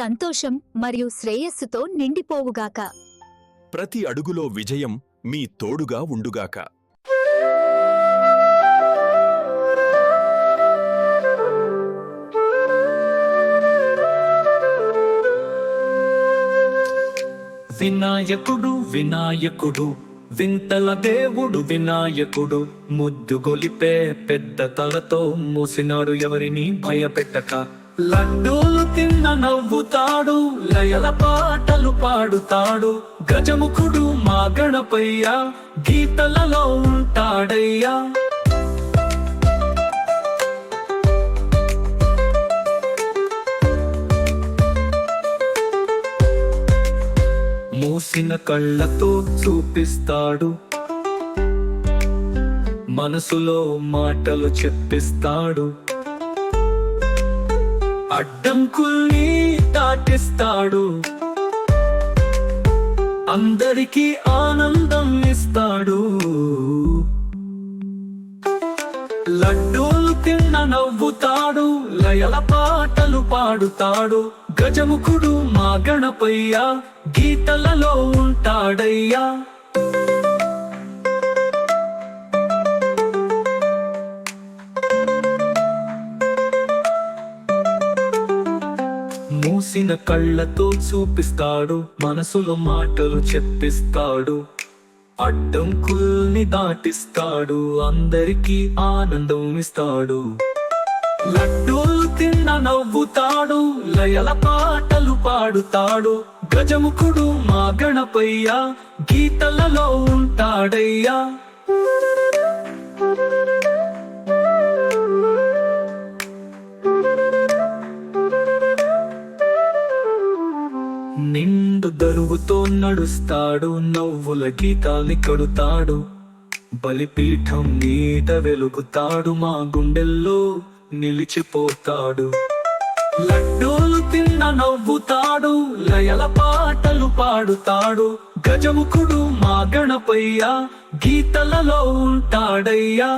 సంతోషం మరియు శ్రేయస్సుతో నిండిపోవుగాక. ప్రతి అడుగులో విజయం మీ తోడుగా ఉండుగాక. వినాయకుడు వినాయకుడు వింతల దేవుడు వినాయకుడు, ముద్దు గొలిపే పెద్ద తలతో మోసినాడు ఎవరిని భయపెట్టక. లడ్డూలు తిన్న నవ్వుతాడు, లయల పాటలు పాడుతాడు. గజముఖుడు మా గణపయ్య, గీతలలో ఉంటాడయ్యా. మూసిన కళ్ళతో చూపిస్తాడు, మనసులో మాటలు చెప్పిస్తాడు. అడ్డంకుల్ని దాటిస్తాడు, అందరికీ ఆనందం ఇస్తాడు. లడ్డూలు తిన్న నవ్వుతాడు, లయల పాటలు పాడుతాడు. గజముఖుడు మా గణపయ్య, గీతలలో ఉంటాడయ్యా. మూసిన కళ్ళతో చూపిస్తాడు, మనసులో మాటలు చెప్పిస్తాడు. అడ్డంకుల్ని దాటిస్తాడు, అందరికీ ఆనందం ఇస్తాడు. లడ్డూలు తిన్న నవ్వుతాడు, లయల పాటలు పాడుతాడు. గజముఖుడు మా గణపయ్య, గీతలలో ఉంటాడయ్యా. నిండు దరువుతో నడుస్తాడు, నవ్వుల గీతాల్ని కడుతాడు. బలిపీఠం నీట వెలుగుతాడు, మా గుండెల్లో నిలిచిపోతాడు. లడ్డూలు తిన్న నవ్వుతాడు, లయల పాటలు పాడుతాడు. గజముఖుడు మా గణపయ్య, గీతలలో ఉంటాడయ్యా.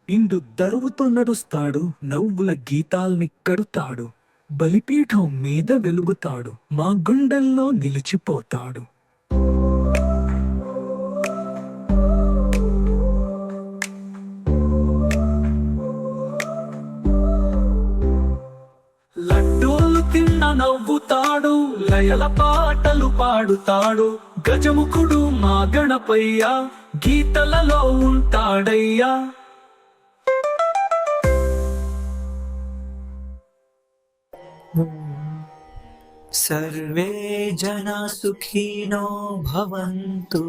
ఇందు దరువుతో నడుస్తాడు, నవ్వుల గీతాల్ని కడుతాడు. బలిపీఠం మీద వెలుగుతాడు, మా గుండెల్లో నిలిచిపోతాడు. లడ్డూలు తిన్న నవ్వుతాడు, లయల పాటలు పాడుతాడు. గజముఖుడు మా గణపయ్య, గీతలలో ఉంటాడయ్యా. सर्वे जना सुखिनो भवन्तु।